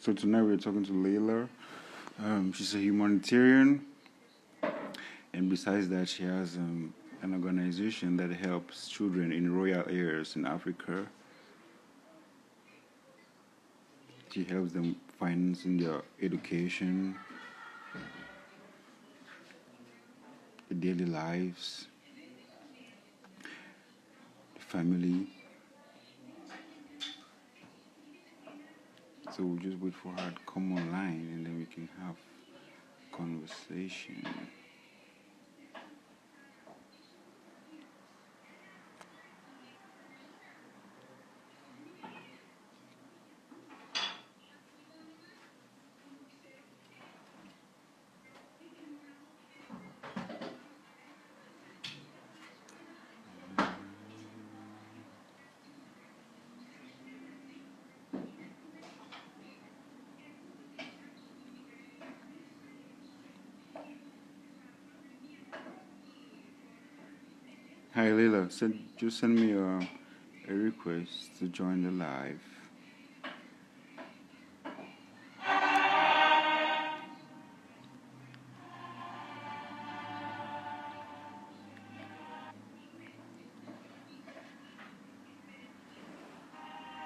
So tonight we're talking to Leyla. She's a humanitarian, and besides that, she has an organization that helps children in rural areas in Africa. She helps them financing their education, their daily lives, the family. So we'll just wait for her to come online, and then we can have conversation. Hi Leyla, just send me a request to join the live.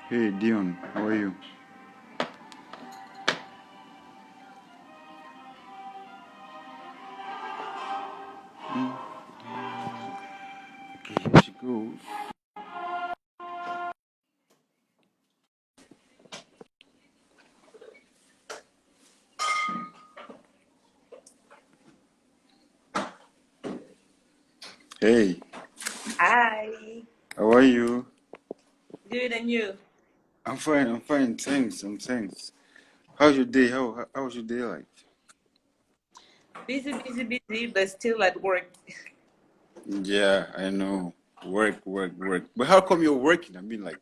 Hey Dion, how are you? Okay, here she goes. Hey, Hi. how are you? Good, and you? I'm fine, thanks. How's your day? How's your day like? Busy, but still at work. Yeah, I know. Work. But how come you're working? I mean, like,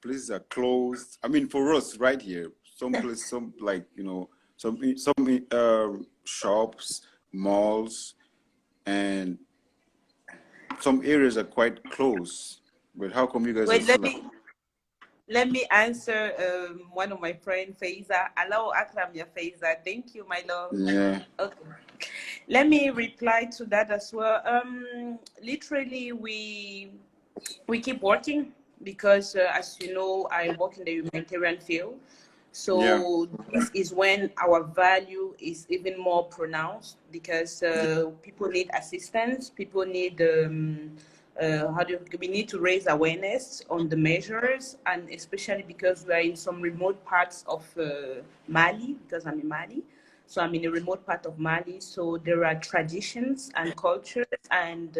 places are closed. I mean, for us right here, some like, some shops, malls, and some areas are quite close. But how come you guys are Wait, still let like, me let me answer one of my friend Faiza. Hello, Akram, ya Faiza. Thank you, my love. yeah, Okay. Let me reply to that as well. Literally, we keep working because, as you know, I work in the humanitarian field. yeah, So this is when our value is even more pronounced because people need assistance. People need we need to raise awareness on the measures, and especially because we are in some remote parts of Mali. Because I'm in Mali, so I'm in a remote part of Mali. So there are traditions and cultures and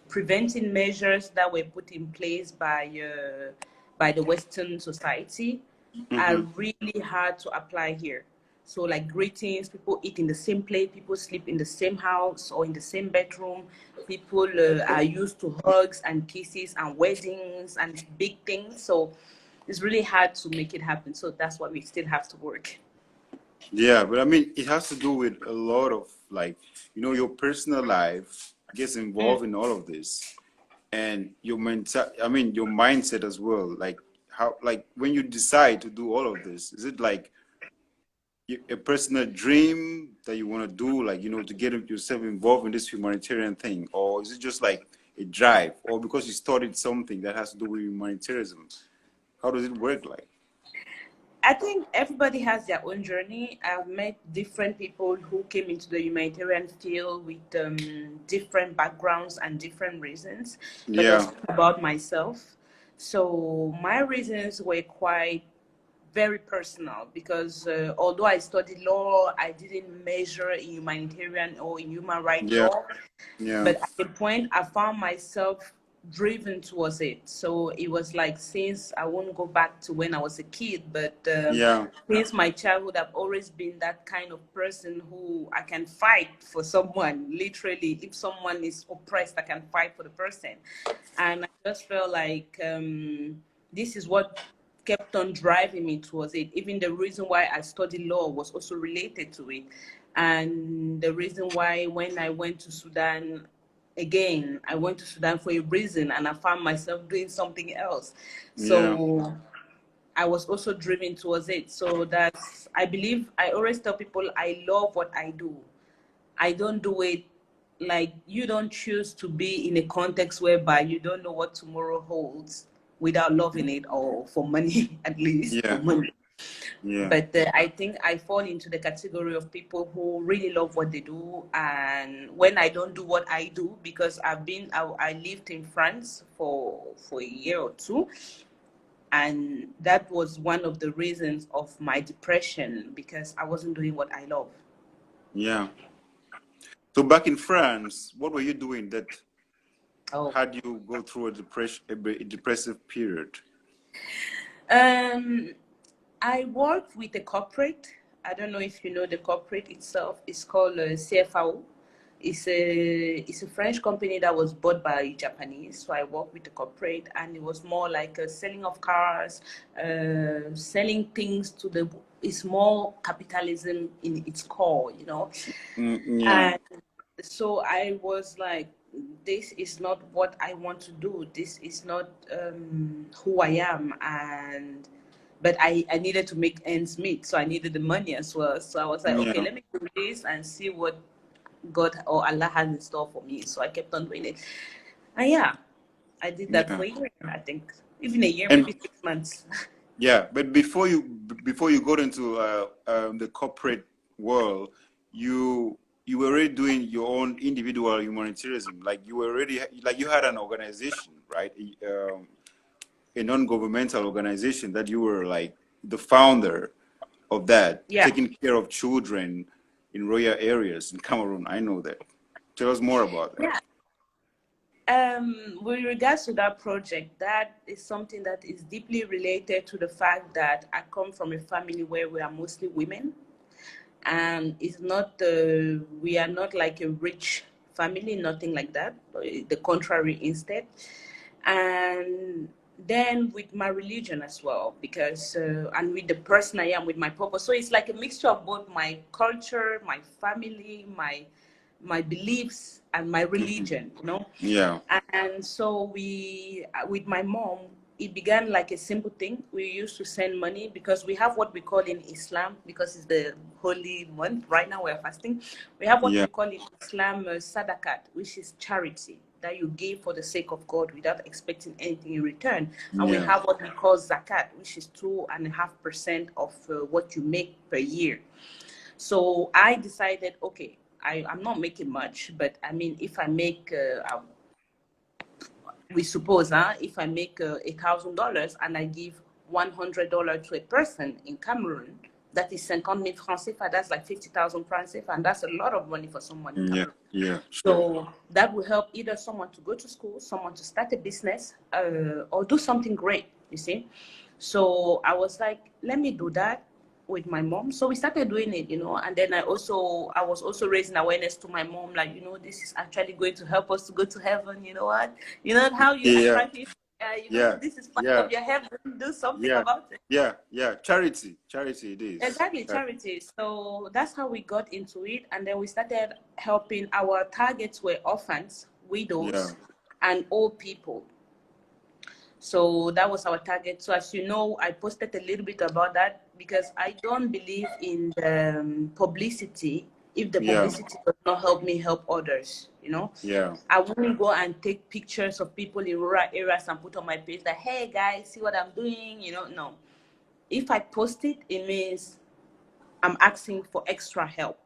preventing measures that were put in place by the Western society are mm-hmm. really hard to apply here. So like greetings, people eat in the same plate, people sleep in the same house or in the same bedroom. People are used to hugs and kisses and weddings and big things. So it's really hard to make it happen. So that's why we still have to work. Yeah, but I mean, it has to do with a lot of like, your personal life gets Mm. involved in all of this, and your mindset as well. Like how, like when you decide to do all of this, is it like a personal dream that you want to do, like to get yourself involved in this humanitarian thing, or is it just like a drive, or because you started something that has to do with humanitarianism? How does it work like? I think everybody has their own journey. I've met different people who came into the humanitarian field with different backgrounds and different reasons, but I'll Yeah, speak about myself. So my reasons were quite very personal because although I studied law, I didn't measure in humanitarian or in human rights yeah, law. yeah, But at the point, I found myself driven towards it. So it was like, since I won't go back to when I was a kid, but yeah, since my childhood, I've always been that kind of person who I can fight for someone. Literally, if someone is oppressed, I can fight for the person. And I just felt like this is what kept on driving me towards it. Even the reason why I studied law was also related to it. And the reason why when I went to Sudan, again, I went to Sudan for a reason and I found myself doing something else. yeah. So I was also driven towards it. So that's, I believe, I always tell people I love what I do. I don't do it like, you don't choose to be in a context whereby you don't know what tomorrow holds without loving it, or for money, at least for Yeah. money. Yeah. But I think I fall into the category of people who really love what they do. And when I don't do what I do, because I lived in France for a year or two, and that was one of the reasons of my depression, because I wasn't doing what I love. Yeah. So back in France, what were you doing that Oh. had you go through a depressive period? Um, I worked with a corporate. I don't know if you know the corporate itself. It's called CFAO. It's a French company that was bought by Japanese. So I worked with the corporate, and it was more like a selling of cars, selling things to the. It's more capitalism in its core, you know. Yeah. And so I was like, this is not what I want to do. This is not who I am. And but I needed to make ends meet, so I needed the money as well. So I was like, okay, Yeah. let me do this and see what God or Allah has in store for me. So I kept on doing it. And yeah, I did that Yeah. for a year, I think. Even a year, And maybe 6 months. yeah, but before you got into the corporate world, you were already doing your own individual humanitarianism. Like you were already like you had an organization, right? A non-governmental organization that you were like the founder of that, Yeah. taking care of children in rural areas in Cameroon. I know that. Tell us more about that. Yeah. With regards to that project, that is something that is deeply related to the fact that I come from a family where we are mostly women, and it's not we are not like a rich family, nothing like that. The contrary, instead. And then with my religion as well, because and with the person I am, with my purpose. So it's like a mixture of both my culture, my family, my beliefs, and my Mhm. religion, you know. Yeah. And so we, with my mom, it began like a simple thing. We used to send money because we have what we call in Islam, because it's the holy month. Right now we're fasting. We have what Yeah. we call in Islam sadakat, which is charity that you give for the sake of God without expecting anything in return. And we Yeah. have what we call zakat, which is 2.5% of what you make per year. So I decided, okay, I'm not making much, but I mean, if I make we suppose, if I make $1,000 and I give $100 to a person in Cameroon, that is 50,000 francs CFA, that's like 50,000 francs CFA, and that's a lot of money for someone in Yeah. Cameroon. Yeah. Sure. So that will help either someone to go to school, someone to start a business, or do something great, you see. So I was like, let me do that with my mom. So we started doing it, you know. And then I was also raising awareness to my mom, like, you know, this is actually going to help us to go to heaven. You know what? You know how you Yeah. attract it. You know, Yeah. this is part Yeah. of your heaven. Do something Yeah. about it. Yeah. Yeah. Charity. Charity it is. Exactly, charity. So that's how we got into it. And then we started helping. Our targets were orphans, Yeah. widows, and old people. So that was our target. So as you know, I posted a little bit about that because I don't believe in the publicity if the Yeah. publicity does not help me help others, you know. Yeah. I wouldn't go and take pictures of people in rural areas and put on my page that, hey guys, see what I'm doing, you know. No. If I post it, it means I'm asking for extra help.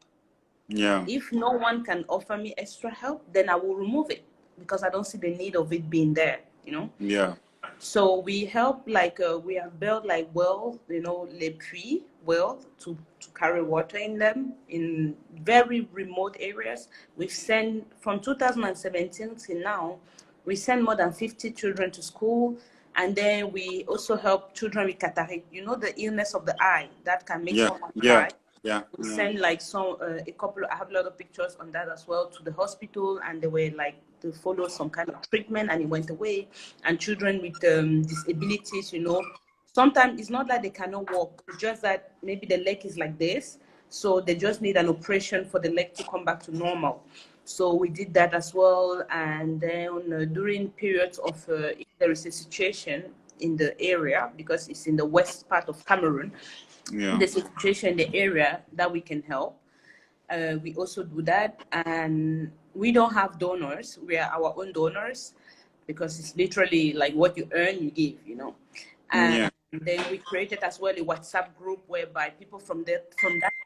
Yeah. If no one can offer me extra help, then I will remove it because I don't see the need of it being there, you know. Yeah. So we help, like we have built like wells, you know, les puits, wells to carry water in them in very remote areas. We've sent from 2017 till now, we send more than 50 children to school. And then we also help children with cataract, you know, the illness of the eye that can make Yeah. someone Yeah. blind. Yeah. We Yeah. send like some a couple. I have a lot of pictures on that as well to the hospital, and they were like to follow some kind of treatment, and it went away. And children with disabilities, you know, sometimes it's not that they cannot walk; it's just that maybe the leg is like this, so they just need an operation for the leg to come back to normal. So we did that as well, and then during periods of if there is a situation in the area, because it's in the west part of Cameroon. Yeah. There's a situation in the area that we can help. We also do that, and we don't have donors. We are our own donors, because it's literally like what you earn, you give, you know. Yeah. And then we created as well a WhatsApp group whereby people from that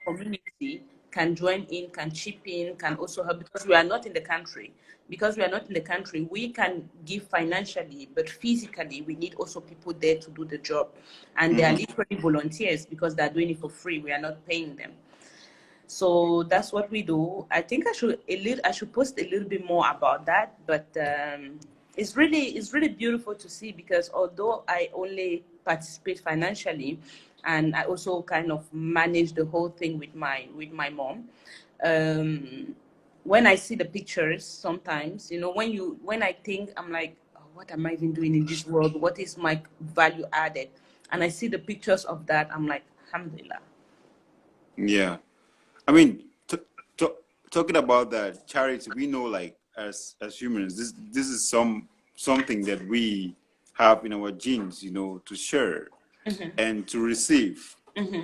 community can join in, can chip in, can also help, because we are not in the country. Because we are not in the country, we can give financially, but physically we need also people there to do the job. And they are literally volunteers, because they're doing it for free. We are not paying them. So that's what we do. I think I should post a little bit more about that, but it's really beautiful to see, because although I only participate financially, and I also kind of manage the whole thing with my mom. When I see the pictures, sometimes, you know, when I think, I'm like, oh, what am I even doing in this world? What is my value added? And I see the pictures of that, I'm like, alhamdulillah. Yeah. I mean, talking about that charity, we know, like, as humans, this is something that we have in our genes, you know, to share and to receive.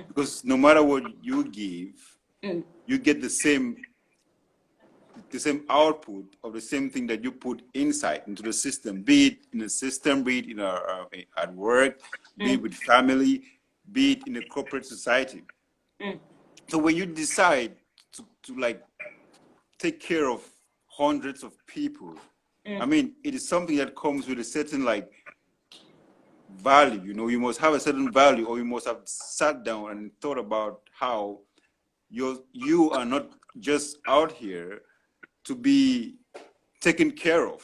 Because no matter what you give, you get the same output of the same thing that you put inside into the system, be it in the system, be it in our at work, be it with family, be it in a corporate society. So when you decide to like take care of hundreds of people, I mean, it is something that comes with a certain like value. You know, you must have a certain value, or you must have sat down and thought about how you are not just out here to be taken care of.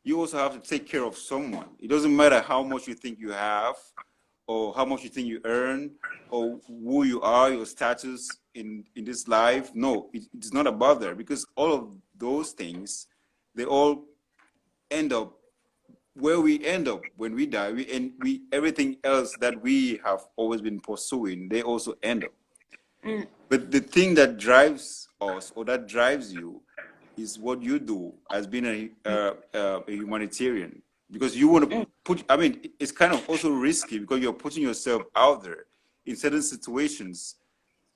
You also have to take care of someone. It doesn't matter how much you think you have, or how much you think you earn, or who you are, your status in this life. No, it's not about that, because all of those things, they all end up where we end up when we die. We everything else that we have always been pursuing, they also end up. But the thing that drives us, or that drives you, is what you do as being a humanitarian. Because you want to put, I mean, it's kind of also risky, because you're putting yourself out there in certain situations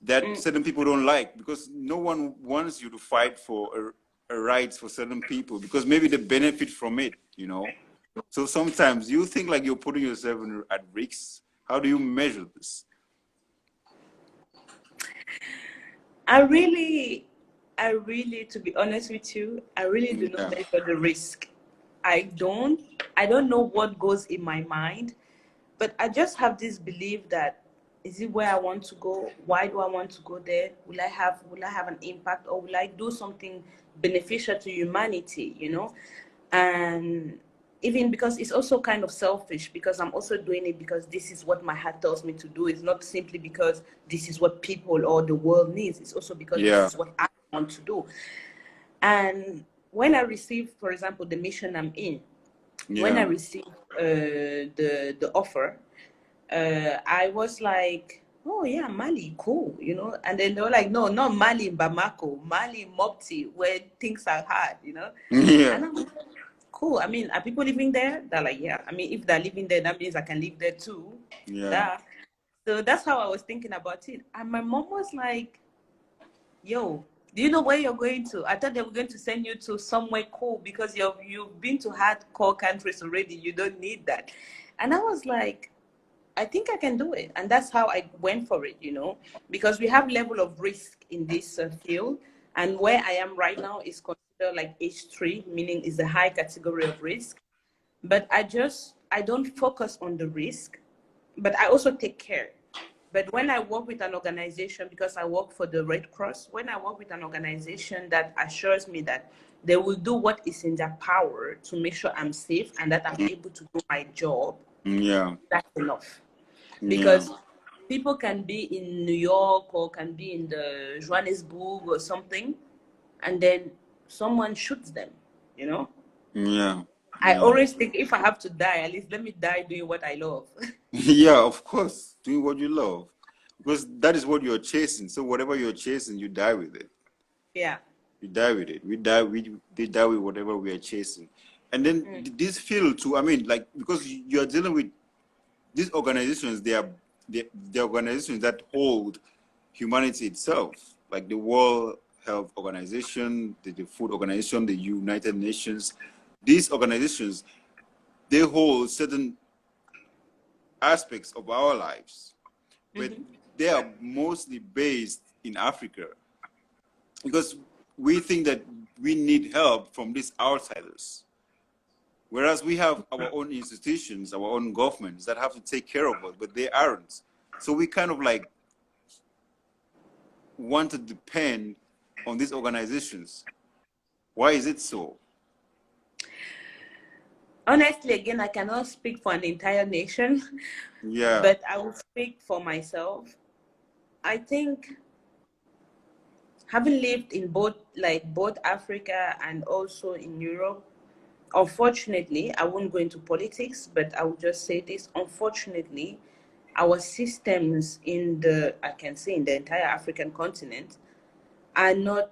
that certain people don't like, because no one wants you to fight for a rights for certain people, because maybe they benefit from it, you know. So sometimes you think like you're putting yourself at risk. How do you measure this? I really, to be honest with you, I really do not Yeah. measure the risk. I don't know what goes in my mind, but I just have this belief that, is it where I want to go? Why do I want to go there? Will I have an impact, or will I do something beneficial to humanity, you know? And even because it's also kind of selfish, because I'm also doing it because this is what my heart tells me to do. It's not simply because this is what people or the world needs. It's also because this Yeah. is what I want to do. And when I received, for example, the mission I'm in, when I Yeah. received the offer, I was like, oh yeah, Mali, cool, you know. And then they were like, no, not Mali in Bamako, Mali in Mopti, where things are hard, you know. Yeah. And I'm like, cool. I mean, are people living there? They're like, yeah. I mean, if they're living there, that means I can live there too. Yeah. Duh. So that's how I was thinking about it. And my mom was like, yo, do you know where you're going to? I thought they were going to send you to somewhere cool, because you've been to hardcore countries already. You don't need that. And I was like, I think I can do it. And that's how I went for it, you know, because we have level of risk in this field. And where I am right now is considered like H3, meaning is a high category of risk. But I don't focus on the risk, but I also take care. But when I work with an organization, because I work for the Red Cross, when I work with an organization that assures me that they will do what is in their power to make sure I'm safe and that I'm able to do my job, Yeah. that's enough. Yeah. Because people can be in New York or can be in the Johannesburg or something, and then someone shoots them, you know. Yeah. I Yeah. always think, if I have to die, at least let me die doing what I love. Yeah, of course, doing what you love, because that is what you're chasing. So whatever you're chasing, you die with it. Yeah. You die with it. They die with whatever we are chasing. And then this field too, I mean, like, because you're dealing with these organizations, they are the organizations that hold humanity itself, like the World Health Organization, the Food Organization, the United Nations. These organizations, they hold certain aspects of our lives, but Mm-hmm. they are mostly based in Africa because we think that we need help from these outsiders. Whereas we have our own institutions, our own governments that have to take care of us, but they aren't. So we kind of like want to depend on these organizations. Why is it so? Honestly, again, I cannot speak for an entire nation, Yeah, but I will speak for myself. I think having lived in both Africa and also in Europe, unfortunately, I won't go into politics, but I will just say this. Unfortunately, our systems I can say in the entire African continent are not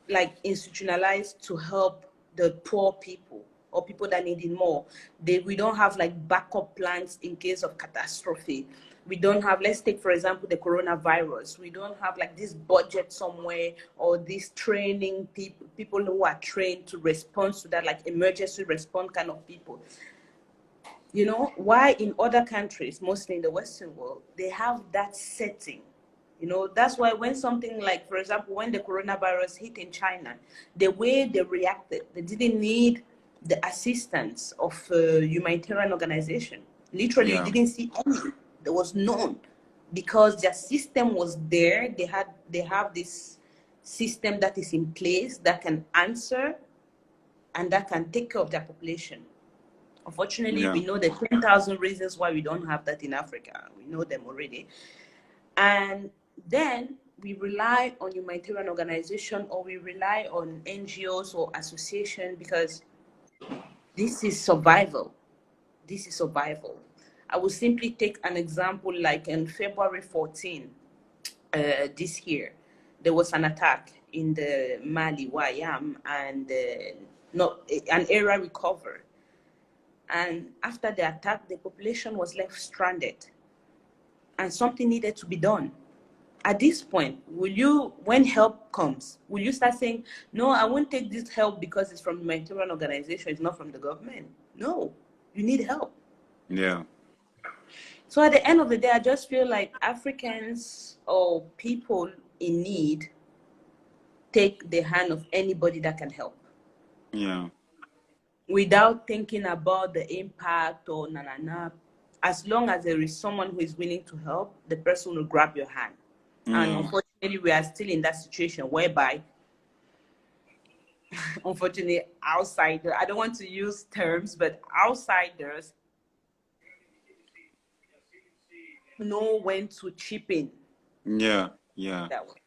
like institutionalized to help the poor people or people that need it more. We don't have like backup plans in case of catastrophe. We don't have, let's take for example the coronavirus. We don't have like this budget somewhere or this training people who are trained to respond to that, like emergency response kind of people. You know, why in other countries, mostly in the Western world, they have that setting. You know, that's why when something like, for example, when the coronavirus hit in China, the way they reacted, they didn't need the assistance of a humanitarian organization. Literally, you yeah, didn't see any. There was none because their system was there. They have this system that is in place that can answer and that can take care of their population. Unfortunately, yeah, we know the 10,000 reasons why we don't have that in Africa. We know them already. And then we rely on humanitarian organization or we rely on NGOs or association because this is survival. This is survival. I will simply take an example like on February 14 this year, there was an attack in the Mali, where I am, and not an area recovered. And after the attack, the population was left stranded and something needed to be done. At this point, when help comes, will you start saying, no, I won't take this help because it's from a humanitarian organization, it's not from the government? No, you need help. yeah, So at the end of the day, I just feel like Africans or people in need take the hand of anybody that can help yeah, without thinking about the impact or na na na. As long as there is someone who is willing to help, the person will grab your hand. And yeah, unfortunately, we are still in that situation whereby, unfortunately, outsiders, I don't want to use terms, but outsiders know when to chip in yeah, yeah. that way.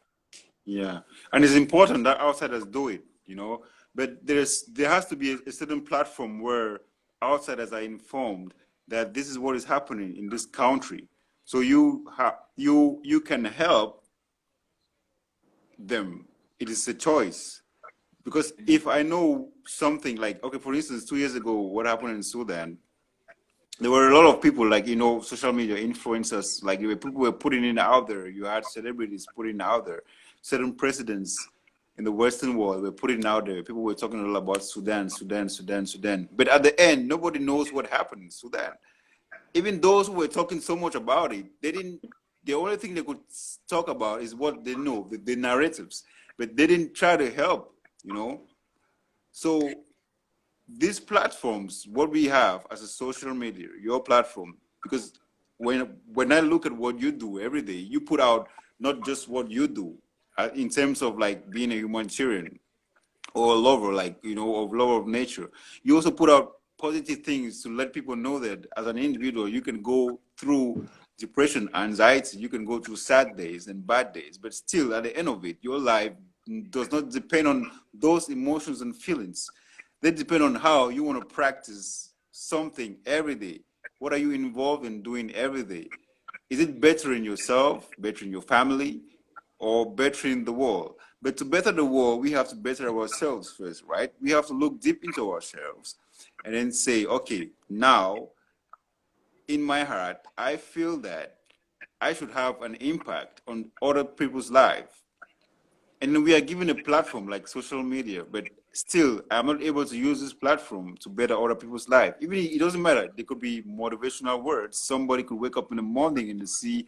Yeah, and it's important that outsiders do it, you know. But there has to be a certain platform where outsiders are informed that this is what is happening in this country. So you can help them. It is a choice. Because if I know something like, okay, for instance, 2 years ago, what happened in Sudan, there were a lot of people like, social media influencers, like people were putting it out there. You had celebrities putting it out there. Certain presidents in the Western world were putting it out there. People were talking a lot about Sudan, Sudan, Sudan, Sudan. But at the end, nobody knows what happened in Sudan. Even those who were talking so much about it, the only thing they could talk about is what they know, the narratives. But they didn't try to help, you know. So these platforms, what we have as a social media, your platform, because when I look at what you do every day, you put out not just what you do in terms of like being a humanitarian or a lover, like, of lover of nature. You also put out positive things to let people know that as an individual, you can go through depression, anxiety, you can go through sad days and bad days, but still at the end of it, your life does not depend on those emotions and feelings. They depend on how you want to practice something every day. What are you involved in doing every day? Is it bettering yourself, bettering your family, or bettering the world? But to better the world, we have to better ourselves first, right? We have to look deep into ourselves and then say, okay, now in my heart, I feel that I should have an impact on other people's life. And we are given a platform like social media, but still, I'm not able to use this platform to better other people's life. Even it doesn't matter. There could be motivational words. Somebody could wake up in the morning and see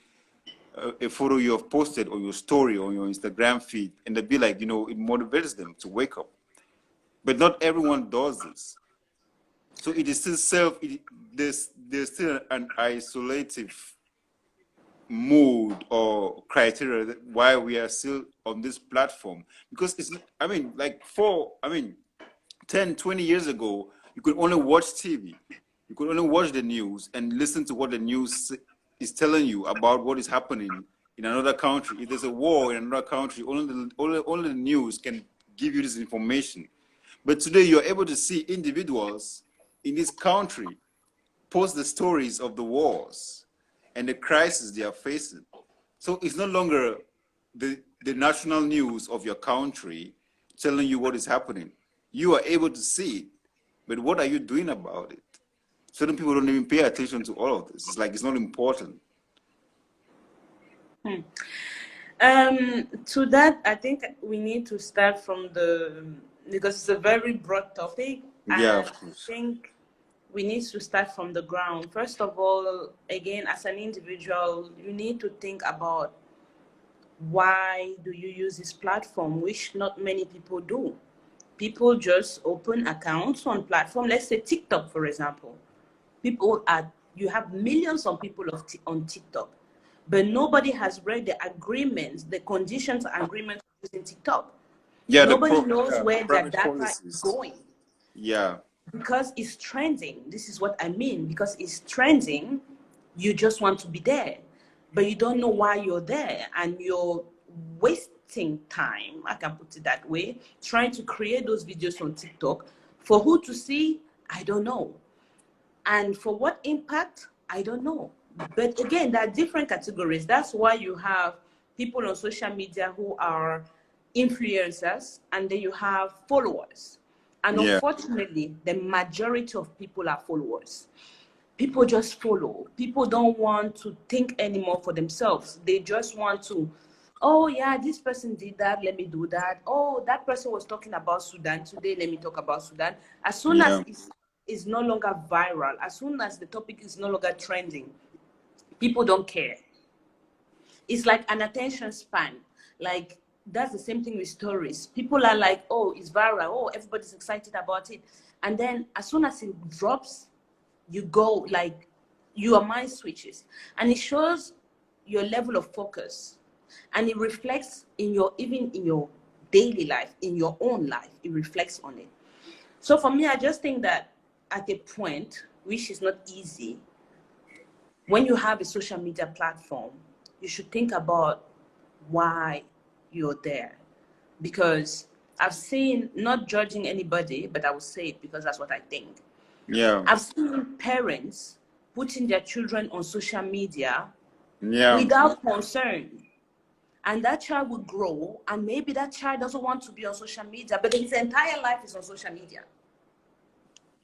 a photo you have posted on your story on your Instagram feed, and they'd be like, you know, it motivates them to wake up. But not everyone does this. So it is still there's still an isolative mood or criteria why we are still on this platform, because it's, I mean, like 10, 20 years ago, you could only watch TV, you could only watch the news and listen to what the news is telling you about what is happening in another country. If there's a war in another country, only the news can give you this information. But today you're able to see individuals in this country post the stories of the wars and the crisis they are facing. So it's no longer the national news of your country telling you what is happening. You are able to see it, but what are you doing about it? Certain people don't even pay attention to all of this. It's like it's not important. To that, I think we need to start from because it's a very broad topic, Yeah, and of I course. think we need to start from the ground. First of all, again, as an individual, you need to think about why do you use this platform, which not many people do. People just open accounts on platform. Let's say TikTok, for example. You have millions of people on TikTok, but nobody has read the agreements, the conditions and agreements of using TikTok. Yeah, Nobody knows where their private data is policies. going Yeah, because it's trending. This is what I mean. Because it's trending, you just want to be there, but you don't know why you're there, and you're wasting time, I can put it that way, trying to create those videos on TikTok. For who to see, I don't know. And for what impact, I don't know. But again, there are different categories. That's why you have people on social media who are influencers, and then you have followers. And yeah, unfortunately, the majority of people are followers. People just follow. People don't want to think anymore for themselves. They just want to, oh yeah, this person did that, let me do that. Oh, that person was talking about Sudan today, let me talk about Sudan. As soon as yeah, it's no longer viral, as soon as the topic is no longer trending, people don't care. It's like an attention span. Like, that's the same thing with stories. People are like, oh, it's viral. Oh, everybody's excited about it. And then as soon as it drops, you go, like, your mind switches. And it shows your level of focus. And it reflects even in your daily life, in your own life, it reflects on it. So for me, I just think that at a point, which is not easy, when you have a social media platform, you should think about why you're there. Because I've seen, not judging anybody, but I will say it because that's what I think. yeah, I've seen parents putting their children on social media yeah, without concern. And that child will grow, and maybe that child doesn't want to be on social media, but his entire life is on social media.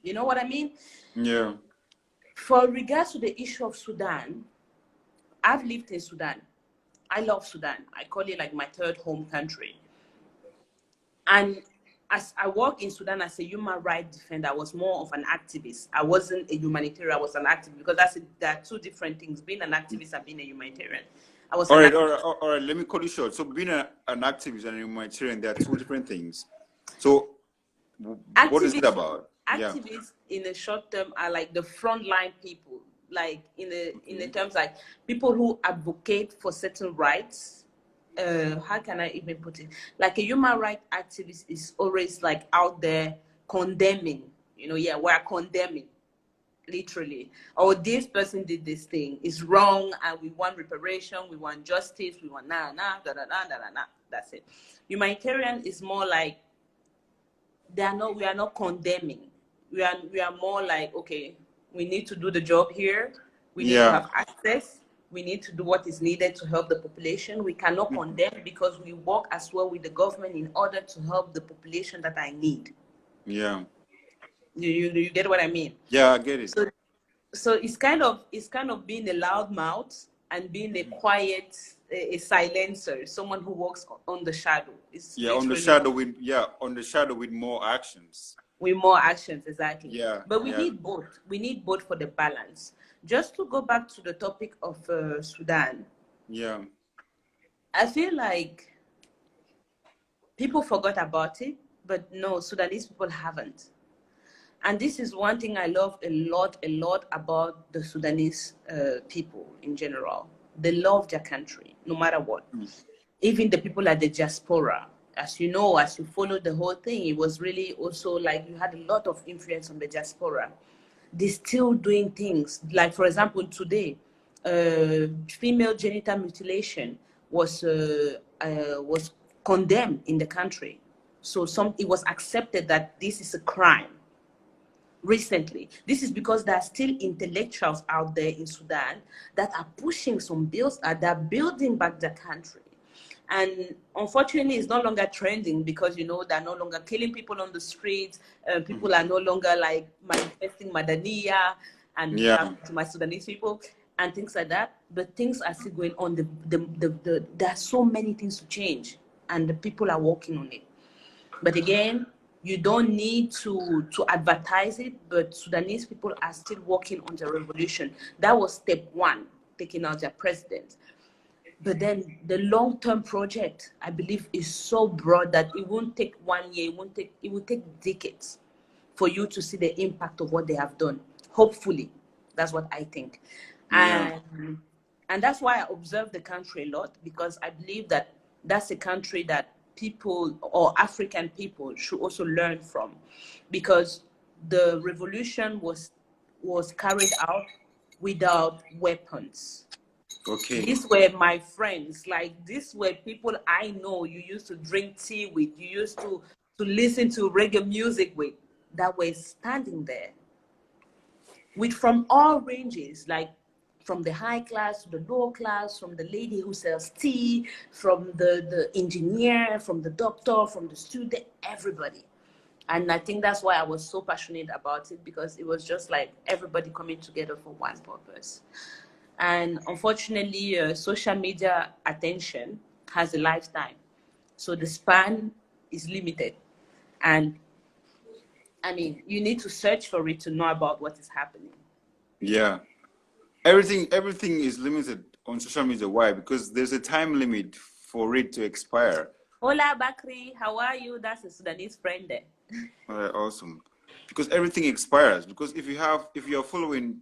You know what I mean? yeah. For regards to the issue of Sudan, I've lived in Sudan. I love Sudan. I call it like my third home country. And as I work in Sudan as a human rights defender, I was more of an activist. I wasn't a humanitarian, I was an activist, because there are two different things, being an activist and being a humanitarian. I was All an right, all activist. right, all right. Let me cut you short. So being an activist and a humanitarian, there are two different things. So what is it Activists, about? Yeah. activists in the short term are like the frontline people, like in the Okay. terms like people who advocate for certain rights. How can I even put it? Like a human rights activist is always like out there condemning. Yeah, we're condemning, literally. Or this person did this thing, it's wrong, and we want reparation, we want justice, we want da da da da da da. That's it. Humanitarian is more like we are not condemning. We are more like, okay, we need to do the job here. We need to Yeah. have access. We need to do what is needed to help the population. We cannot Mhm. condemn because we work as well with the government in order to help the population that I need. Yeah. You get what I mean? Yeah, I get it. So So it's kind of being a loud mouth and being a quiet, a silencer, someone who walks on the shadow. It's Yeah, on the literally shadow with on the shadow with more actions. with more actions, exactly. Yeah, But we yeah, need both. We need both for the balance. Just to go back to the topic of Sudan, yeah. I feel like people forgot about it, but no, Sudanese people haven't. And this is one thing I love a lot about the Sudanese people in general. They love their country, no matter what. Mm. Even the people at the diaspora, as you know, as you follow the whole thing, it was really also like you had a lot of influence on the diaspora. They're still doing things. Like, for example, today, female genital mutilation was condemned in the country. So it was accepted that this is a crime recently. This is because there are still intellectuals out there in Sudan that are pushing some bills, that are building back the country. And unfortunately, it's no longer trending because, they're no longer killing people on the streets. People are no longer like manifesting Madaniya and Yeah, to my Sudanese people and things like that. But things are still going on. There are so many things to change, and the people are working on it. But again, you don't need to advertise it, but Sudanese people are still working on the revolution. That was step one, taking out their president. But then the long-term project, I believe, is so broad that it won't take 1 year, it will take decades for you to see the impact of what they have done. Hopefully, that's what I think. yeah, And that's why I observe the country a lot, because I believe that that's a country that people or African people should also learn from, because the revolution was carried out without weapons. okay. These were my friends. Like, these were people I know you used to drink tea with, you used to listen to reggae music with, that were standing there with from all ranges, like from the high class to the low class, from the lady who sells tea, from the engineer, from the doctor, from the student, everybody. And I think that's why I was so passionate about it, because it was just like everybody coming together for one purpose. And unfortunately, social media attention has a lifetime. So the span is limited. And I mean, you need to search for it to know about what is happening. Yeah. Everything is limited on social media. Why? Because there's a time limit for it to expire. Hola, Bakri, how are you? That's a Sudanese friend there. Awesome. Because everything expires. Because if you're following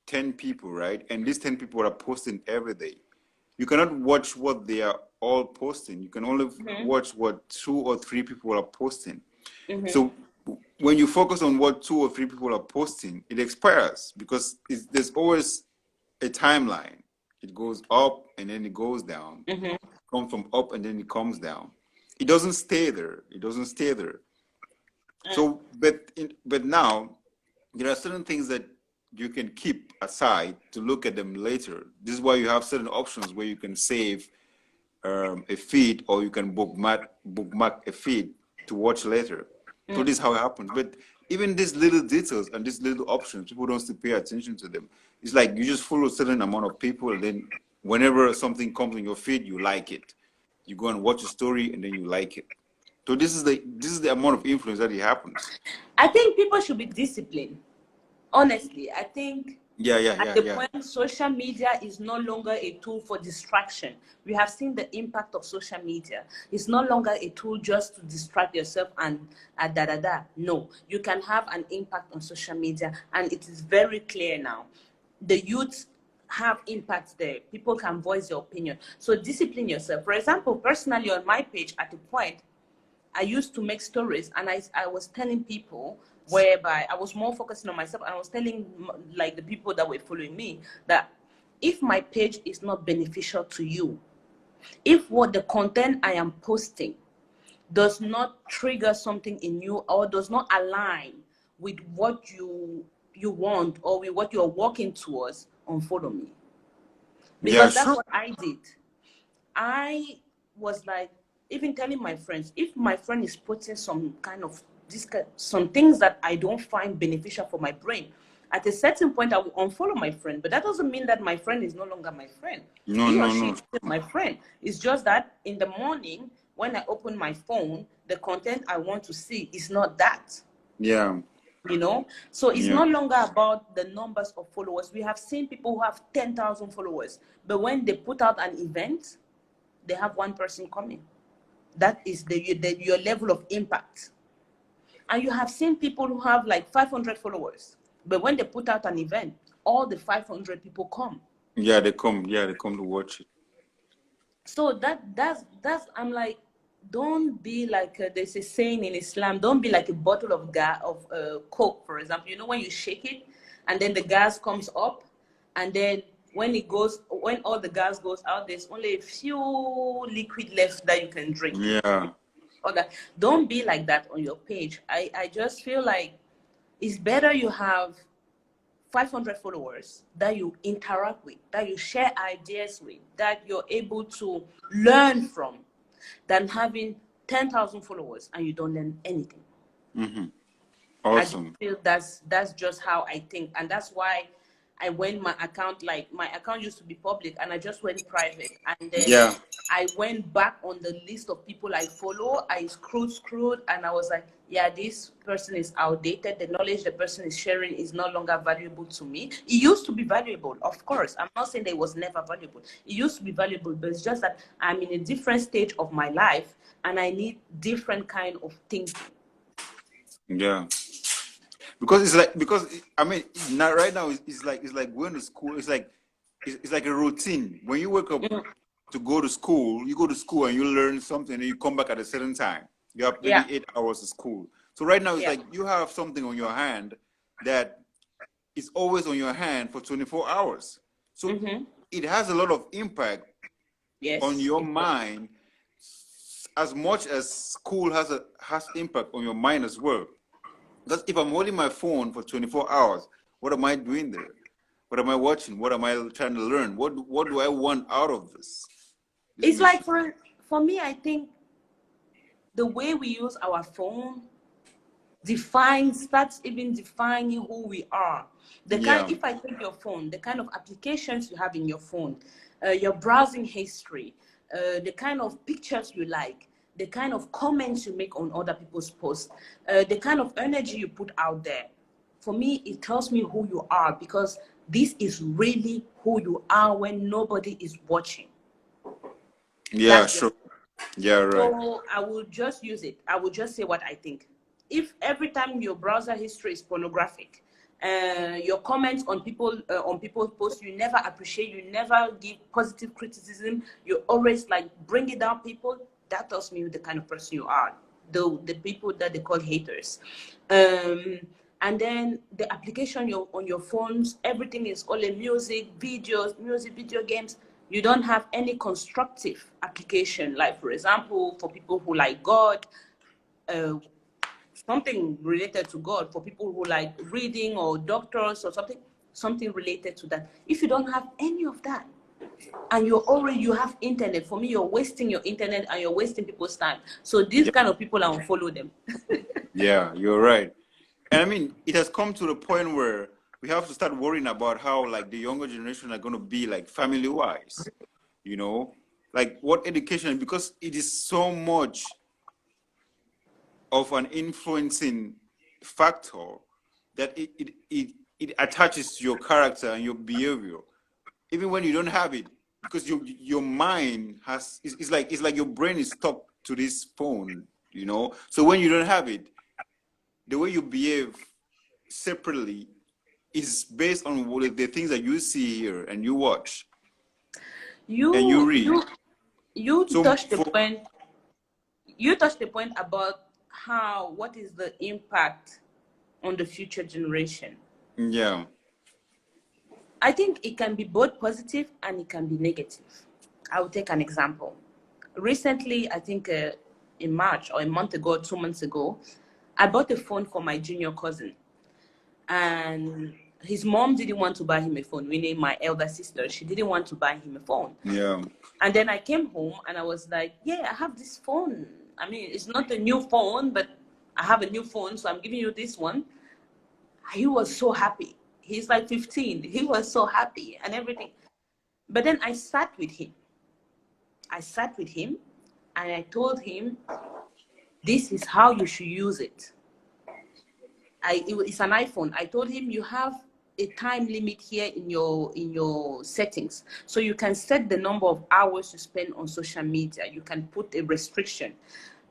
10 people, right? And these 10 people are posting every day. You cannot watch what they are all posting. You can only watch what 2 or 3 people are posting. So when you focus on what 2 or 3 people are posting, it expires because there's always a timeline. It goes up and then it goes down. Comes from up and then it comes down. It doesn't stay there. It doesn't stay there. So, but now there are certain things that you can keep aside to look at them later. This is why you have certain options where you can save a feed, or you can bookmark a feed to watch later. So this is how it happens. But even these little details and these little options, people don't still pay attention to them. It's like you just follow a certain amount of people, and then whenever something comes in your feed, you like it. You go and watch a story, and then you like it. So this is the amount of influence that it happens. I think people should be disciplined. Honestly, I think Yeah, yeah, at yeah, the yeah. point social media is no longer a tool for distraction. We have seen the impact of social media. It's no longer a tool just to distract yourself and da da da. No, you can have an impact on social media, and it is very clear now. The youth have impact there. People can voice their opinion. So discipline yourself. For example, personally on my page at a point, I used to make stories, and I was telling people, whereby I was more focusing on myself, and I was telling like the people that were following me that if my page is not beneficial to you, if what the content I am posting does not trigger something in you or does not align with what you want or with what you're working towards, unfollow me. Yeah, Because that's sure. what I did. I was like, even telling my friends, if my friend is putting some kind of some things that I don't find beneficial for my brain, At a certain point, I will unfollow my friend, but that doesn't mean that my friend is no longer my friend. No, He or no, she no. is still my friend. It's just that in the morning, when I open my phone, the content I want to see is not that. Yeah. You know, so it's Yeah. no longer about the numbers of followers. We have seen people who have 10,000 followers, but when they put out an event, they have one person coming. That is your level of impact. And you have seen people who have like 500 followers, but when they put out an event, all the 500 people come. Yeah, they come. Yeah, they come to watch it. So that's I'm like, don't be like there's a saying in Islam, don't be like a bottle of gas of Coke, for example. You know, when you shake it and then the gas comes up, and then when all the gas goes out, there's only a few liquid left that you can drink. Yeah. Okay, don't be like that on your page. I just feel like it's better you have 500 followers that you interact with, that you share ideas with, that you're able to learn from, than having 10,000 followers and you don't learn anything. Mm-hmm. I just Awesome. feel that's just how I think, and that's why I went my account, like my account used to be public and I just went private, and then Yeah. I went back on the list of people I follow. I scrolled, and I was like, yeah, this person is outdated. The knowledge the person is sharing is no longer valuable to me. It used to be valuable, of course. I'm not saying that it was never valuable. It used to be valuable, but it's just that I'm in a different stage of my life and I need different kind of thinking. Yeah. Because it's like I mean now right now it's like going to school. It's like a routine. When you wake up to go to school, you go to school and you learn something and you come back at a certain time. You have maybe Yeah, 8 hours of school. So right now it's yeah. like you have something on your hand that is always on your hand for 24 hours. So it has a lot of impact on Yes. your mind as much as school has impact on your mind as well. Because if I'm holding my phone for 24 hours, what am I doing there? What am I watching? What am I trying to learn? What do I want out of this It's like mission? for me, I think the way we use our phone starts even defining who we are. Yeah, If I take your phone, the kind of applications you have in your phone, your browsing history, the kind of pictures you like, the kind of comments you make on other people's posts, the kind of energy you put out there. For me, it tells me who you are, because this is really who you are when nobody is watching. yeah, That's just sure. Yeah, right. so I will just use it. I will just say what I think. If every time your browser history is pornographic, your comments on people's posts, you never appreciate, you never give positive criticism, you always like bring it down people, that tells me the kind of person you are. The people that they call haters. And then the application on your phones, everything is only music, video games. You don't have any constructive application. Like, for example, for people who like God, uh, something related to God. For people who like reading, or doctors, or something related to that. If you don't have any of that, and you have internet, for me, you're wasting your internet and you're wasting people's time. So these Yeah, kind of people, I will follow them. yeah, you're right. And I mean, it has come to the point where we have to start worrying about how like the younger generation are going to be like family wise, you know, like what education, because it is so much of an influencing factor that it attaches to your character and your behavior, even when you don't have it, because your mind it's like your brain is stuck to this phone, you know. So when you don't have it, the way you behave separately is based on the things that you see here and you watch and you You read. you you So touched the for point. You touched the point about what is the impact on the future generation. yeah, I think it can be both positive and it can be negative. I will take an example. Recently, I think in March, or a month ago, 2 months ago, I bought a phone for my junior cousin. And his mom didn't want to buy him a phone, meaning my elder sister. She didn't want to buy him a phone. yeah, And then I came home and I was like, yeah, I have this phone. I mean, it's not a new phone, but I have a new phone, so I'm giving you this one. He was so happy. He's like 15. He was so happy and everything. But then I sat with him. And I told him, this is how you should use it. It's an iPhone. I told him, you have a time limit here in your settings, so you can set the number of hours you spend on social media. You can put a restriction.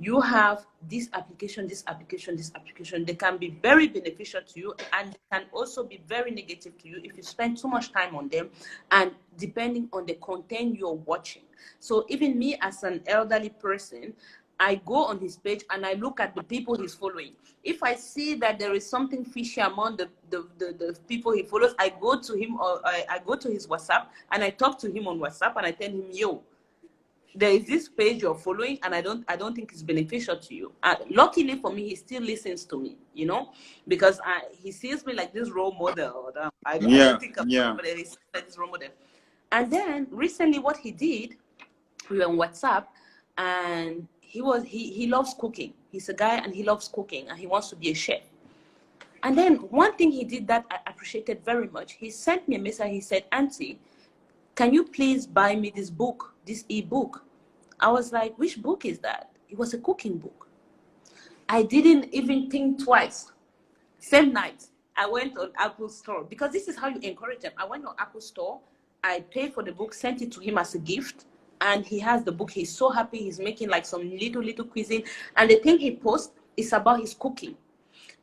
You have this application, this application, this application. They can be very beneficial to you, and they can also be very negative to you if you spend too much time on them, and depending on the content you're watching. So even me as an elderly person, I go on his page and I look at the people he's following. If I see that there is something fishy among the people he follows, I go to him, or I go to his WhatsApp and I talk to him on WhatsApp and I tell him, yo, there is this page you're following and I don't think it's beneficial to you. Luckily for me, he still listens to me, you know, because he sees me like this role model. I don't think I'm somebody, he sees like this role model. And then recently what he did, we were on WhatsApp, and he loves cooking. He's a guy and he loves cooking and he wants to be a chef. And then one thing he did that I appreciated very much, he sent me a message. He said, Auntie, can you please buy me this book, this ebook? I was like, which book is that? It was a cooking book. I didn't even think twice. Same night, I went on Apple Store, because this is how you encourage them. I went on Apple Store, I paid for the book, sent it to him as a gift, and he has the book. He's so happy. He's making like some little cuisine, and the thing he posts is about his cooking.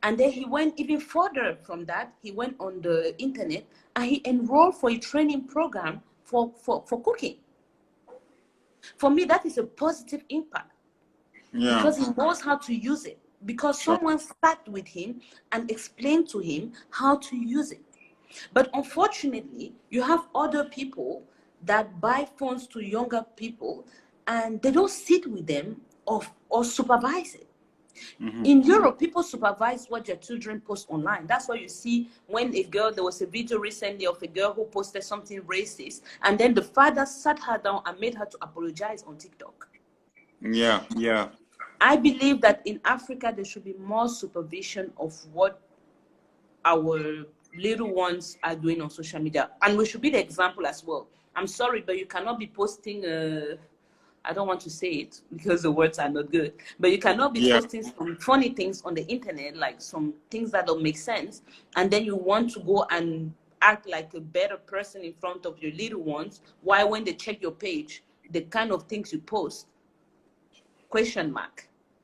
And then he went even further from that. He went on the internet and he enrolled for a training program for cooking. For me, that is a positive impact, because he knows how to use it, because someone sat with him and explained to him how to use it. But unfortunately, you have other people that buy phones to younger people and they don't sit with them or supervise it. In Europe, people supervise what their children post online. That's why you see when there was a video recently of a girl who posted something racist, and then the father sat her down and made her to apologize on TikTok. Yeah. I believe that in Africa, there should be more supervision of what our little ones are doing on social media. And we should be the example as well. I'm sorry, but you cannot be posting I don't want to say it because the words are not good, but you cannot be posting some funny things on the internet, like some things that don't make sense, and then you want to go and act like a better person in front of your little ones, while when they check your page, the kind of things you post, ?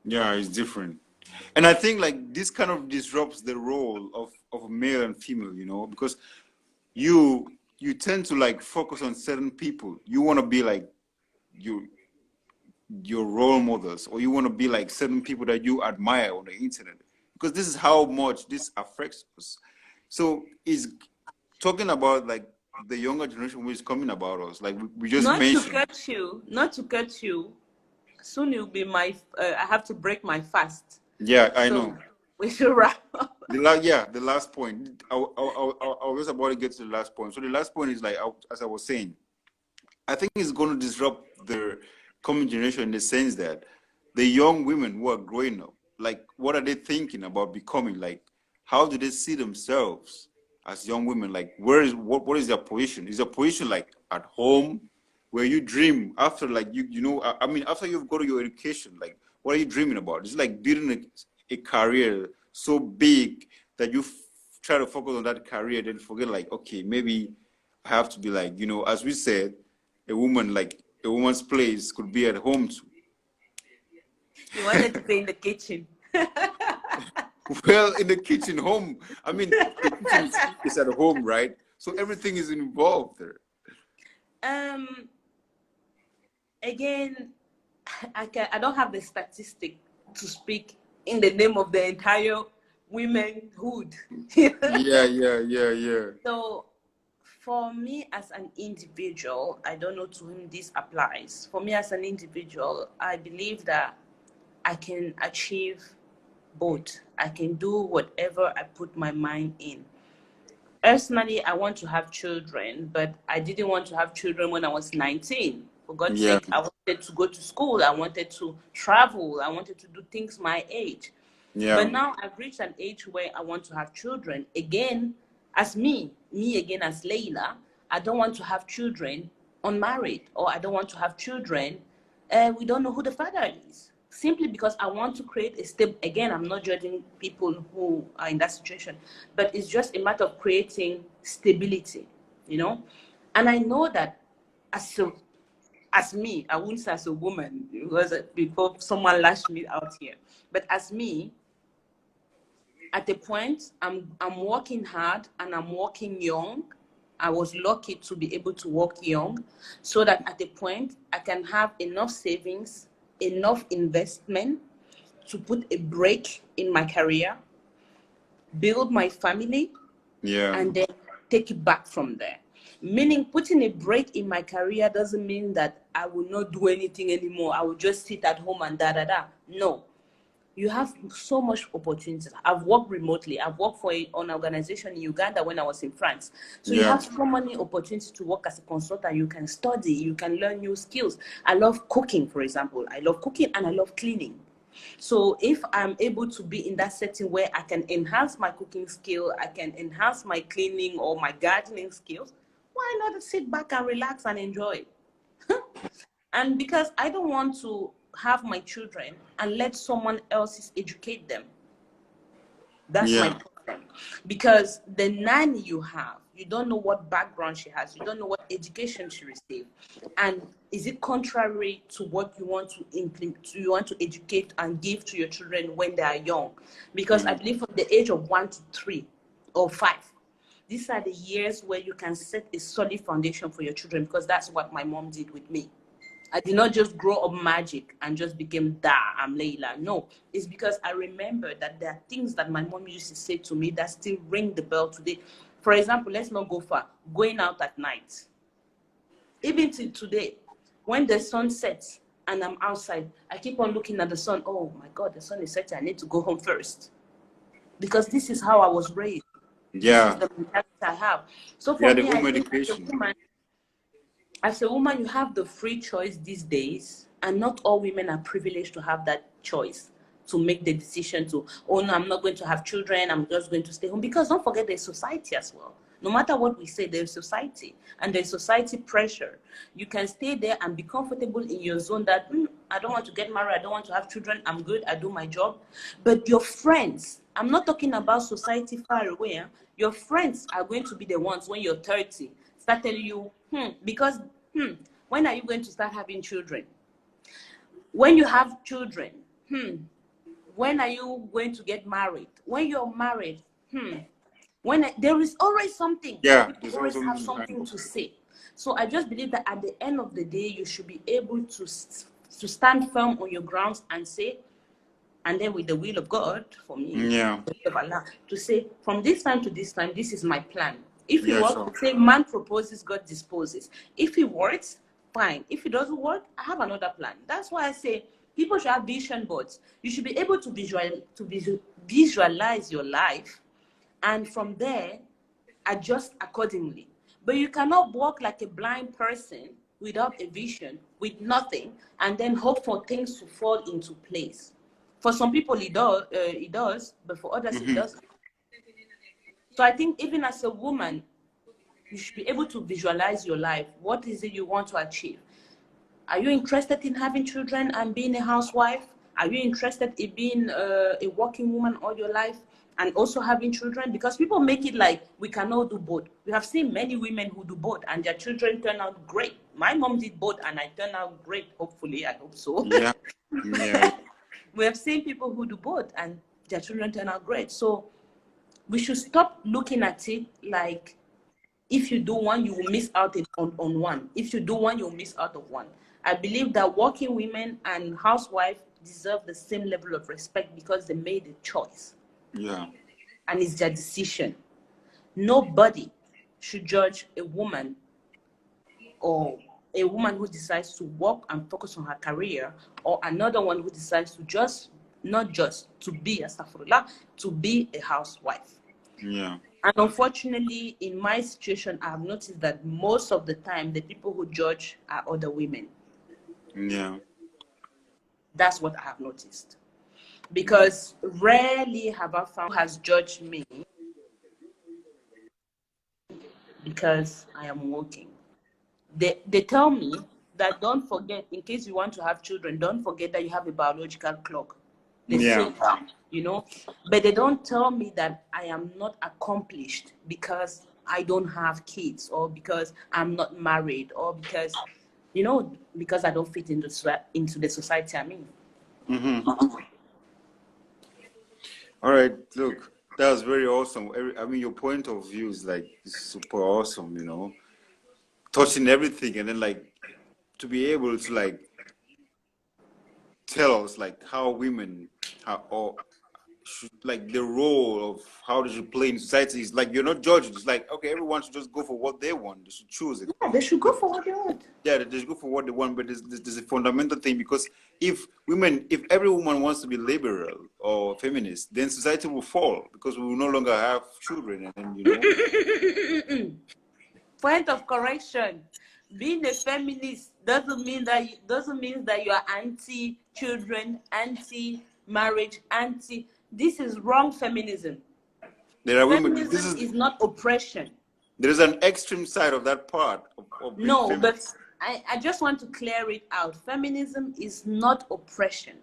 Yeah, it's different. And I think like this kind of disrupts the role of male and female, you know, because you tend to like focus on certain people. You want to be like your role models, or you want to be like certain people that you admire on the internet, because this is how much this affects us. So it's talking about like the younger generation which is coming about us, like we just mentioned. Not to cut you, soon you'll be my I have to break my fast. Yeah, I know. We should wrap up. The last point. I was about to get to the last point. So the last point is like, as I was saying, I think it's going to disrupt the coming generation in the sense that the young women who are growing up, like, what are they thinking about becoming? Like, how do they see themselves as young women? Like, what is their position? Is their position like at home, where you dream after, like, you know, I mean, after you've got your education, like, what are you dreaming about? It's like building a career so big that you try to focus on that career, then forget, like, okay, maybe I have to be like, you know, as we said, a woman's place could be at home too. You wanted to be in the kitchen. Well, in the kitchen, home. I mean, the kitchen is at home, right? So everything is involved there. Again, I don't have the statistic to speak in the name of the entire womenhood. Yeah. So for me as an individual, I don't know to whom this applies. For me as an individual, I believe that I can achieve both. I can do whatever I put my mind in. Personally, I want to have children, but I didn't want to have children when I was 19. For God's sake, I wanted to go to school. I wanted to travel. I wanted to do things my age. Yeah. But now I've reached an age where I want to have children. Again, As me again, as Leyla, I don't want to have children unmarried, or I don't want to have children. We don't know who the father is. Simply because I want to create a stable. Again, I'm not judging people who are in that situation, but it's just a matter of creating stability, you know. And I know that as me, I wouldn't say as a woman, because before someone lashed me out here, but as me, at the point I'm working hard and I'm working young. I was lucky to be able to work young, so that at the point I can have enough savings, enough investment to put a break in my career, build my family, Yeah. and then take it back from there. Meaning, putting a break in my career doesn't mean that I will not do anything anymore. I will just sit at home and da da da. No, you have so much opportunities. I've worked remotely. I've worked for an organization in Uganda when I was in France. So you Yeah. have so many opportunities to work as a consultant. You can study, you can learn new skills. I love cooking, for example. I love cooking and I love cleaning. So if I'm able to be in that setting where I can enhance my cooking skill, I can enhance my cleaning or my gardening skills, why not sit back and relax and enjoy? And because I don't want to have my children and let someone else educate them. That's my Yeah. problem. Because the nanny you have, you don't know what background she has, you don't know what education she received. And is it contrary to what you want to implement, you want to educate and give to your children when they are young? Because I believe from the age of 1 to 3 or 5, these are the years where you can set a solid foundation for your children, because that's what my mom did with me. I did not just grow up magic and just became I'm Leyla. No, it's because I remember that there are things that my mom used to say to me that still ring the bell today. For example, let's not go far. Going out at night. Even till today, when the sun sets and I'm outside, I keep on looking at the sun. Oh my God, the sun is setting. I need to go home first. Because this is how I was raised. This is Yeah. the mentality I have. So for Yeah. The me, I home think education. as a woman, you have the free choice these days, and not all women are privileged to have that choice to make the decision to, oh no, I'm not going to have children, I'm just going to stay home. Because don't forget, there's society as well. No matter what we say, there's society, and there's society pressure. You can stay there and be comfortable in your zone that, I don't want to get married, I don't want to have children, I'm good, I do my job. But your friends, I'm not talking about society far away, your friends are going to be the ones when you're 30 start telling you, because when are you going to start having children? When you have children, when are you going to get married? When you're married, there is always something. Yeah. People There's always also have something to say. So I just believe that at the end of the day, you should be able to stand firm on your grounds and say, and then with the will of God, for me, yeah. the will of Allah, to say, from this time to this time, this is my plan. If it Yeah. works, Sure. we say man proposes, God disposes. If it works, fine. If it doesn't work, I have another plan. That's why I say people should have vision boards. You should be able to visualize your life, and from there, adjust accordingly. But you cannot walk like a blind person without a vision, with nothing, and then hope for things to fall into place. For some people, it does, but for others, it Mm-hmm. doesn't. So I think even as a woman, you should be able to visualize your life. What is it you want to achieve? Are you interested in having children and being a housewife? Are you interested in being a working woman all your life and also having children? Because people make it like we cannot do both. We have seen many women who do both and their children turn out great. My mom did both and I turned out great. Hopefully, I hope so. Yeah. Yeah. We have seen people who do both and their children turn out great. So we should stop looking at it like if you do one, you will miss out on one. If you do one, you'll miss out of one. I believe that working women and housewives deserve the same level of respect because they made a choice Yeah. and it's their decision. Nobody should judge a woman or a woman who decides to work and focus on her career, or another one who decides to not just to be astaghfirullah, to be a housewife. Yeah. And unfortunately, in my situation, I have noticed that most of the time, the people who judge are other women. Yeah. That's what I have noticed. Because rarely have I found who has judged me because I am working. They tell me that don't forget, in case you want to have children, don't forget that you have a biological clock. They Yeah. say that, but they don't tell me that I am not accomplished because I don't have kids, or because I'm not married, or because I don't fit into the society I'm in. All right. Look, that was very awesome. I mean, your point of view is like super awesome. Touching everything, and then like to be able to like tell us like how women or should, like the role of how they should play in society is like you're not judging. It's like okay, everyone should just go for what they want. They should choose it. Yeah, they should go But for what they want. yeah, they should go for what they want. But there's a fundamental thing because if every woman wants to be liberal or feminist, then society will fall because we will no longer have children, and Point of correction: being a feminist doesn't mean that you are anti-children, anti-marriage, anti. This is wrong feminism. there are women. Feminism is not oppression. There is an extreme side of that part of being No, but feminist. I just want to clear it out. Feminism is not oppression.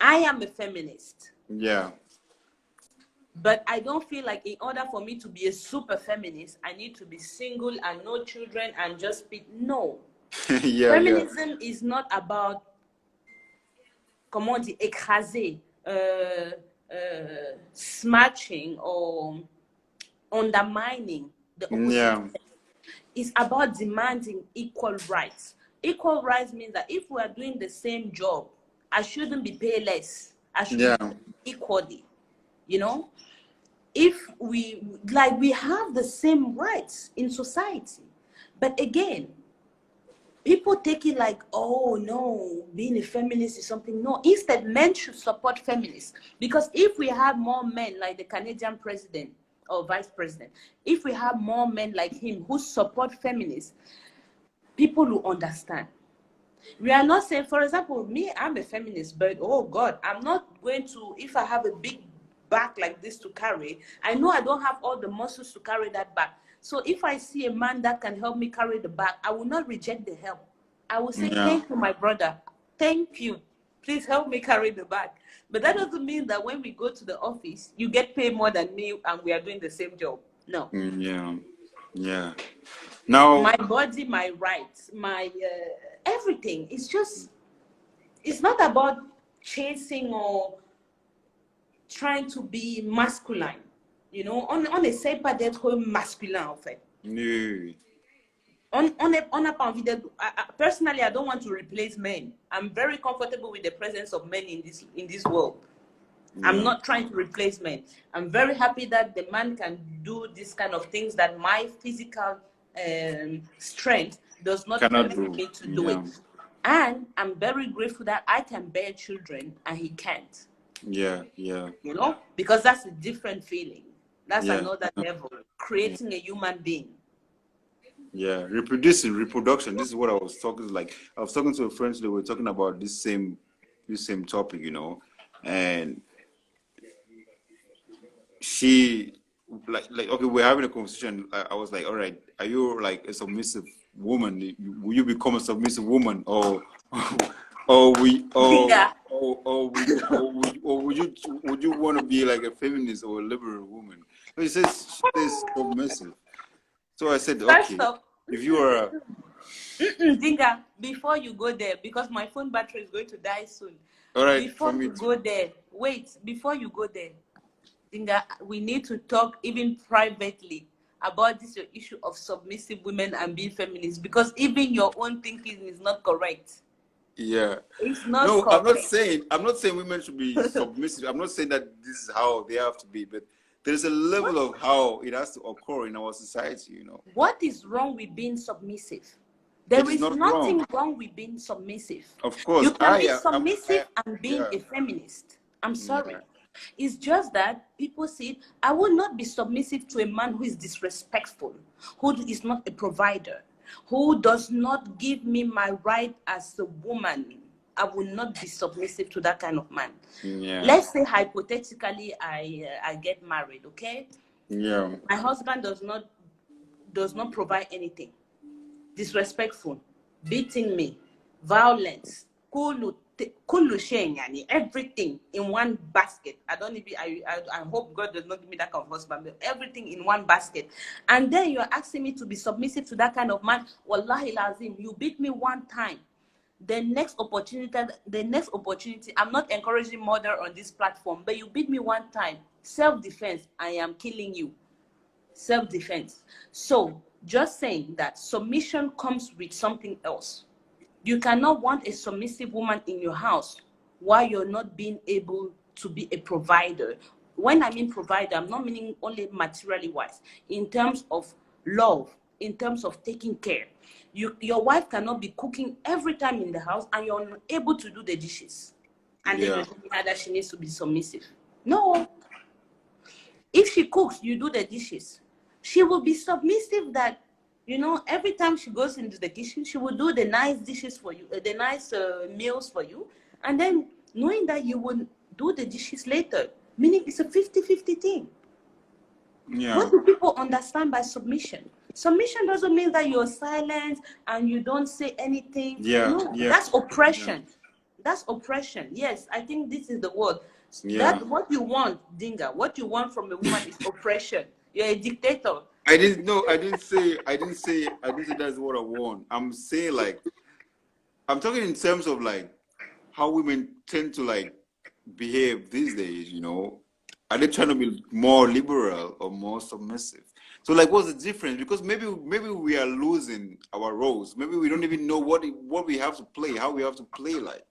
I am a feminist. Yeah. But I don't feel like in order for me to be a super feminist, I need to be single and no children and just be. No. Yeah. Feminism is not about, comment on dit, écraser, smashing or undermining the opposite. Yeah. It's about demanding equal rights. Equal rights means that if we are doing the same job, I shouldn't be paid less. I should be paid equally. If we have the same rights in society. But again, people take it like, oh no, being a feminist is something. No, instead, men should support feminists. Because if we have more men like the Canadian president or vice president, if we have more men like him who support feminists, people will understand. We are not saying, for example, me, I'm a feminist, but oh God, I'm not going to, if I have a big back like this to carry, I know I don't have all the muscles to carry that back. So if I see a man that can help me carry the bag, I will not reject the help. I will say, thank you, my brother. Thank you. Please help me carry the bag. But that doesn't mean that when we go to the office, you get paid more than me and we are doing the same job. No. Yeah. Now, my body, my rights, my everything. It's not about chasing or trying to be masculine. On ne sait pas d'être masculin, en fait. no. On n'a pas envie d'être. Personally, I don't want to replace men. I'm very comfortable with the presence of men in this world. Yeah. I'm not trying to replace men. I'm very happy that the man can do this kind of things that my physical strength does not permit me to do it. And I'm very grateful that I can bear children and he can't. Yeah. Because that's a different feeling. That's another level. Creating a human being. Yeah, reproduction. This is what I was talking like. I was talking to a friend today. We were talking about this same topic, and she like okay, we're having a conversation. I was like, all right, are you like a submissive woman? Will you become a submissive woman, or would you want to be like a feminist or a liberal woman? So he says she's submissive. So I said, okay, if you are Dinga, before you go there, because my phone battery is going to die soon. All right. Before you go there, before you go there, Dinga, we need to talk even privately about this issue of submissive women and being feminists, because even your own thinking is not correct. Yeah. It's not no, correct. I'm not saying women should be submissive. I'm not saying that this is how they have to be, but there's a level of how it has to occur in our society, What is wrong with being submissive? There is nothing wrong with being submissive. Of course. You can be submissive and being a feminist. I'm sorry. Yeah. It's just that people see, I will not be submissive to a man who is disrespectful, who is not a provider, who does not give me my right as a woman. I will not be submissive to that kind of man. Yeah. Let's say hypothetically I get married, okay? Yeah. My husband does not does not provide anything, disrespectful, beating me, violence, kullu shay'in, yani everything in one basket. I don't even, I hope God does not give me that kind of husband, but everything in one basket. And then you're asking me to be submissive to that kind of man. Wallahi lazim, you beat me one time. The next opportunity, I'm not encouraging murder on this platform, but you beat me one time, self-defense, I am killing you. Self-defense. So just saying that submission comes with something else. You cannot want a submissive woman in your house while you're not being able to be a provider. When I mean provider, I'm not meaning only materially wise, in terms of love, in terms of taking care. Your wife cannot be cooking every time in the house and you're not able to do the dishes. And then you're telling her that she needs to be submissive. No. If she cooks, you do the dishes. She will be submissive that, you know, every time she goes into the kitchen, she will do the nice dishes for you, the nice meals for you. And then knowing that you will do the dishes later, meaning it's a 50-50 thing. Yeah. What do people understand by submission? Submission doesn't mean that you're silent and you don't say anything. Yeah. No, Yeah. that's oppression. Yeah. That's oppression. Yes, I think this is the word. Yeah. That what you want, Dinga, what you want from a woman is oppression. You're a dictator. I didn't say that's what I want. I'm saying, like, I'm talking in terms of like how women tend to like behave these days, you know. Are they trying to be more liberal or more submissive? So like, what's the difference? Because maybe we are losing our roles. Maybe we don't even know what we have to play, how we have to play. Like,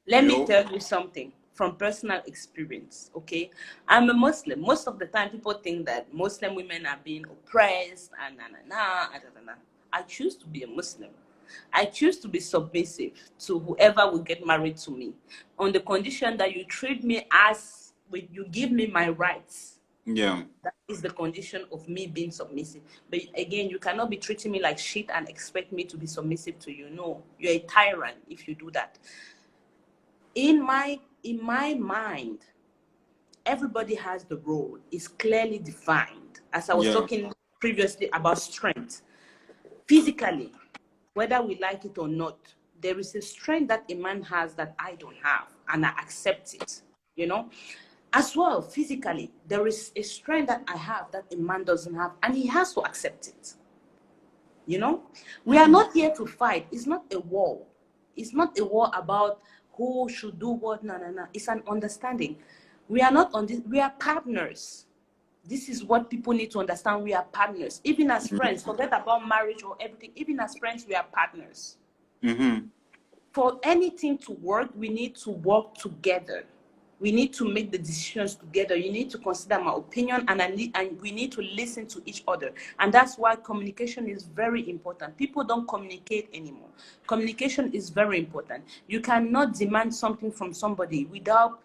let me tell you something from personal experience, okay? I'm a Muslim. Most of the time, people think that Muslim women are being oppressed and I choose to be a Muslim. I choose to be submissive to whoever will get married to me, on the condition that you treat me as you give me my rights. Yeah. That is the condition of me being submissive. But again, you cannot be treating me like shit and expect me to be submissive to you. No, you're a tyrant if you do that. In my mind, everybody has the role. It's clearly defined. As I was talking previously about strength. Physically, whether we like it or not, there is a strength that a man has that I don't have, and I accept it, you know. As well, physically, there is a strength that I have that a man doesn't have, and he has to accept it. You know, we are not here to fight. It's not a war. It's not a war about who should do what. No. It's an understanding. We are not on this. We are partners. This is what people need to understand. We are partners. Even as friends, forget about marriage or everything. Even as friends, we are partners. For anything to work, we need to work together. We need to make the decisions together. You need to consider my opinion, and we need to listen to each other. And that's why communication is very important. People don't communicate anymore. Communication is very important. You cannot demand something from somebody without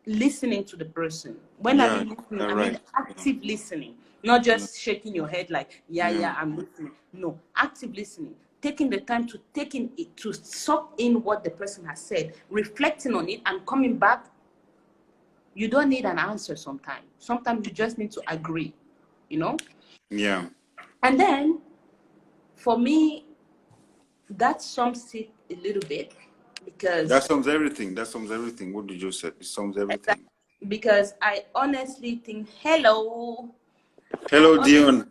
listening to the person. When I mean listening, I mean active listening, not just shaking your head like, I'm listening. No, active listening. Taking the time to soak in what the person has said, reflecting on it, and coming back. You don't need an answer sometimes. Sometimes you just need to agree, you know? Yeah. And then, for me, that sums it a little bit, because... That sums everything. What did you say? It sums everything. Because I honestly think, hello, Dion.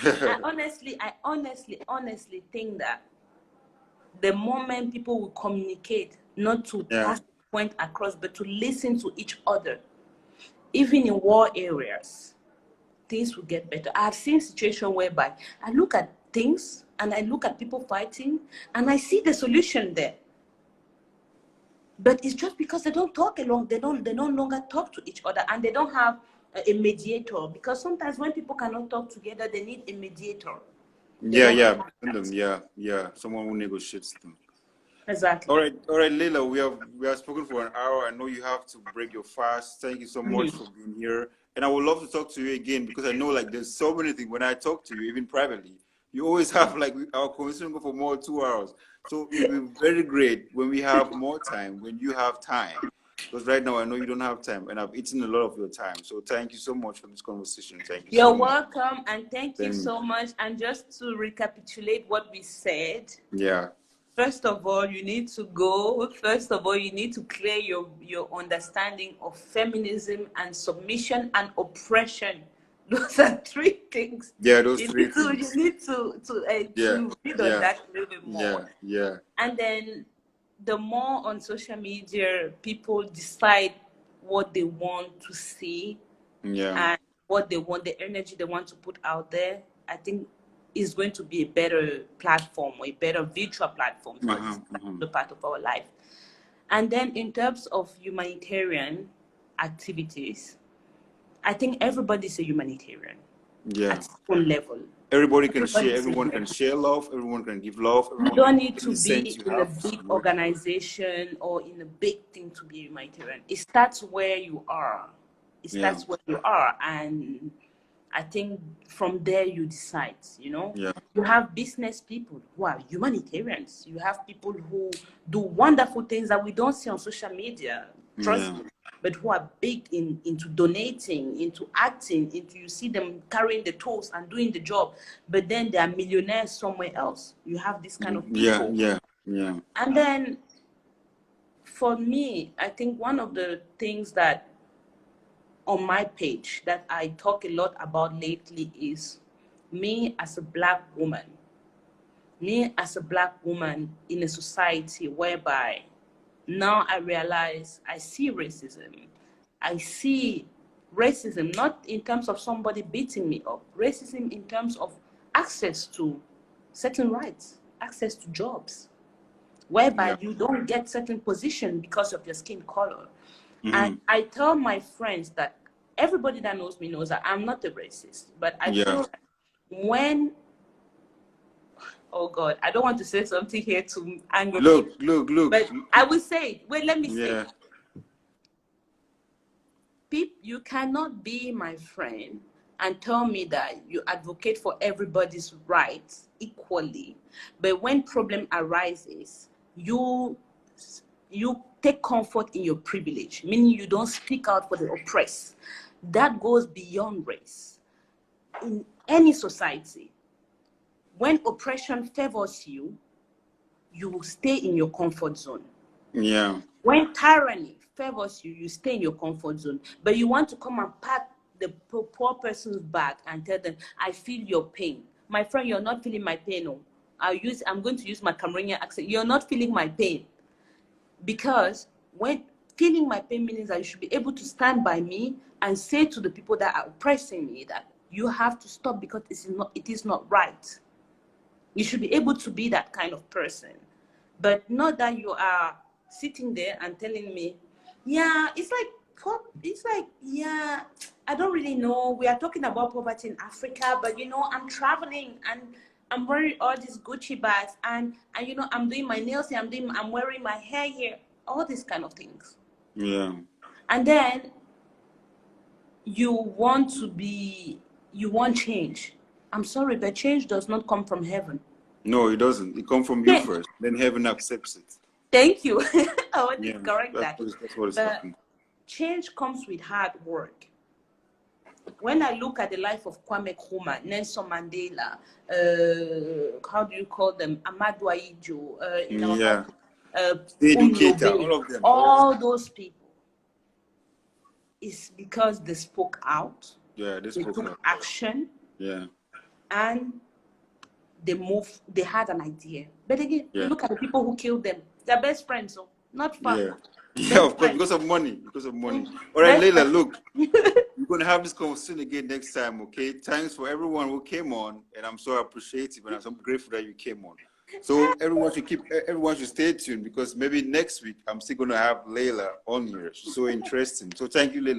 I honestly think that the moment people will communicate, not to pass the point across, but to listen to each other, even in war areas, things will get better. I've seen situations whereby I look at things and I look at people fighting and I see the solution there. But it's just because they don't talk along, they no longer talk to each other, and they don't have a mediator. Because sometimes when people cannot talk together, they need a mediator. Someone who negotiates them. Exactly. All right, Leyla, we have spoken for an hour. I know you have to break your fast. Thank you so much for being here. And I would love to talk to you again, because I know like there's so many things when I talk to you, even privately. You always have like our conversation go for more 2 hours. So it will be very great when we have more time, when you have time. Because right now I know you don't have time, and I've eaten a lot of your time. So thank you so much for this conversation. Thank you You're so much. welcome, and thank you Then, so much. And just to recapitulate what we said, yeah, first of all, you need to go. First of all, you need to clear your understanding of feminism and submission and oppression. Those are three things. yeah, those You three need to you things. need to Yeah, read on yeah, that a little bit yeah, more. yeah, And then the more on social media people decide what they want to see yeah. and what they want, the energy they want to put out there, I think is going to be a better platform or a better virtual platform for this particular part of our life. And then in terms of humanitarian activities, I think everybody's a humanitarian Yeah. at some level. Everybody can share. Everybody's a Everyone can humanitarian. share love. Everyone can give love. You Everyone can don't need give to the sense be you in a have. big You know? organization or in a big thing to be humanitarian. It starts where you are. It Yeah, starts where you are. And I think from there you decide, you know. yeah, You have business people who are humanitarians. You have people who do wonderful things that we don't see on social media, trust yeah, me, but who are big into donating, into acting, into you see them carrying the tools and doing the job, but then they are millionaires somewhere else. You have this kind of yeah, people. yeah, yeah, And then for me, I think one of the things that on my page that I talk a lot about lately is me as a black woman. Me as a black woman in a society whereby now I realize I see racism. I see racism not in terms of somebody beating me up, racism in terms of access to certain rights, access to jobs, yeah. whereby you don't get certain position because of your skin color. And I tell my friends that everybody that knows me knows that I'm not a racist, but I Yeah. feel like when, oh God, I don't want to say something here to anger Look, people, look, look. but I will say it. Wait, let me say Yeah, it. You cannot be my friend and tell me that you advocate for everybody's rights equally, but when problem arises, you take comfort in your privilege, meaning you don't speak out for the oppressed. That goes beyond race. In any society, when oppression favors you, you will stay in your comfort zone. yeah, When tyranny favors you, you stay in your comfort zone. But you want to come and pat the poor person's back and tell them, I feel your pain. My friend, you're not feeling my pain. No. I'm going to use my Cameroonian accent. You're not feeling my pain. Because when feeling my pain means that you should be able to stand by me and say to the people that are oppressing me that you have to stop because it is not right. You should be able to be that kind of person, but not that you are sitting there and telling me, yeah, yeah, I don't really know. We are talking about poverty in Africa, but I'm traveling and I'm wearing all these Gucci bags and I'm doing my nails here, I'm wearing my hair here, all these kind of things. yeah. And then you want change. I'm sorry, but change does not come from heaven. No, it doesn't. It comes from you Change. first. Then heaven accepts it. Thank you. I want to Yeah, correct that. that's what is But happening. change comes with hard work. When I look at the life of Kwame Nkrumah, Nelson Mandela, how do you call them? Amadou Ahidjo, in our Yeah. country, The educator, Umnobe, all of them. all those people, is because they spoke out, Yeah, they they spoke took up. action, Yeah, and they had an idea. But again, you yeah, look at the people who killed them, they're best friends, so not far. yeah. Yeah, Best of course, friends. because of money. Because of money. Mm, All right, best Leyla, friends. look, we're going to have this conversation again next time, okay? Thanks for everyone who came on, and I'm so appreciative, and I'm so grateful that you came on. So everyone should stay tuned because maybe next week I'm still going to have Leyla on here. She's so interesting. So thank you, Leyla.